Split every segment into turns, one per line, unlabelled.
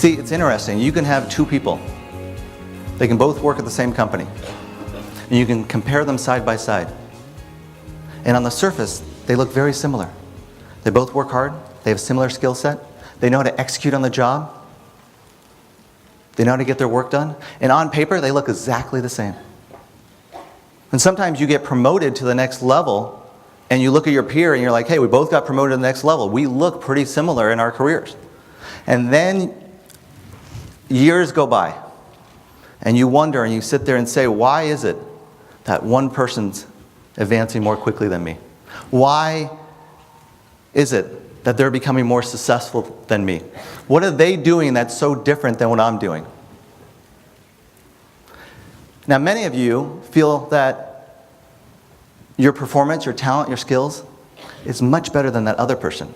See, it's interesting. You can have two people. They can both work at the same company. And you can compare them side by side. And on the surface, they look very similar. They both work hard. They have a similar skill set. They know how to execute on the job. They know how to get their work done. And on paper, they look exactly the same. And sometimes you get promoted to the next level, and you look at your peer and you're like, hey, we both got promoted to the next level. We look pretty similar in our careers. And then years go by, and you wonder and you sit there and say, why is it that one person's advancing more quickly than me? Why is it that they're becoming more successful than me? What are they doing that's so different than what I'm doing? Now, many of you feel that your performance, your talent, your skills is much better than that other person.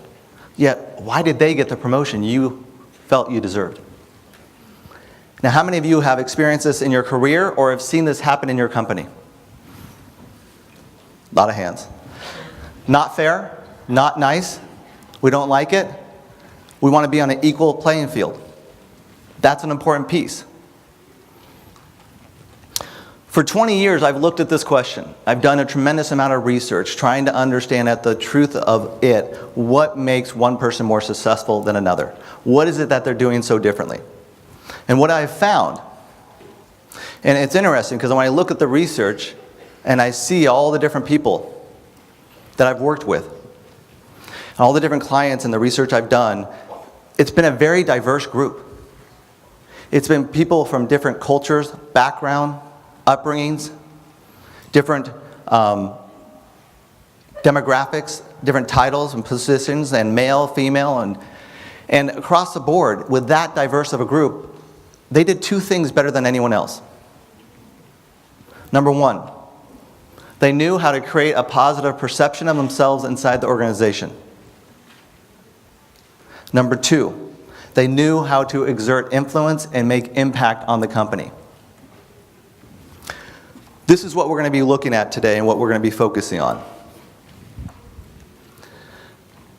Yet, why did they get the promotion you felt you deserved? Now, how many of you have experienced this in your career or have seen this happen in your company? A lot of hands. Not fair, not nice. We don't like it. We want to be on an equal playing field. That's an important piece. For 20 years, I've looked at this question. I've done a tremendous amount of research trying to understand at the truth of it, what makes one person more successful than another? What is it that they're doing so differently? And what I've found, and it's interesting because when I look at the research and I see all the different people that I've worked with, all the different clients and the research I've done, it's been a very diverse group. It's been people from different cultures, background, upbringings, different demographics, different titles and positions, and male, female, and across the board, with that diverse of a group, they did two things better than anyone else. Number one, they knew how to create a positive perception of themselves inside the organization. Number two, they knew how to exert influence and make impact on the company. This is what we're going to be looking at today and what we're going to be focusing on.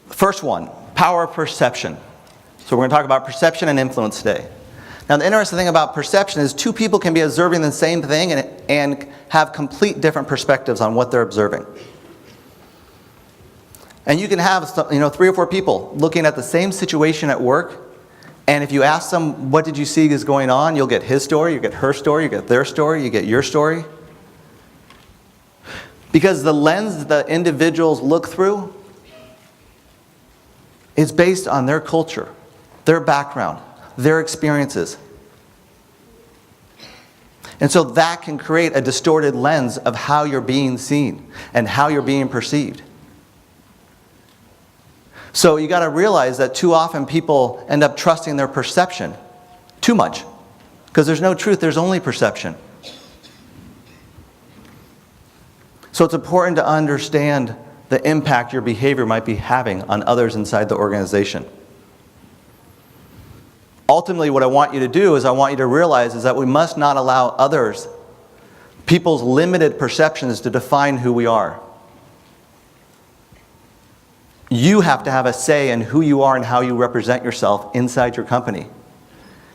First one, power of perception. So we're going to talk about perception and influence today. Now, the interesting thing about perception is two people can be observing the same thing and have complete different perspectives on what they're observing. And you can have 3 or 4 people looking at the same situation at work, and if you ask them, what did you see is going on, you'll get his story, you get her story, you get their story, you get your story. Because the lens the individuals look through is based on their culture, their background, their experiences. And so that can create a distorted lens of how you're being seen and how you're being perceived. So you got to realize that too often people end up trusting their perception too much. Because there's no truth, there's only perception. So it's important to understand the impact your behavior might be having on others inside the organization. Ultimately, what I want you to do is I want you to realize is that we must not allow others, people's limited perceptions, to define who we are. You have to have a say in who you are and how you represent yourself inside your company.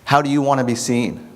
How do you want to be seen?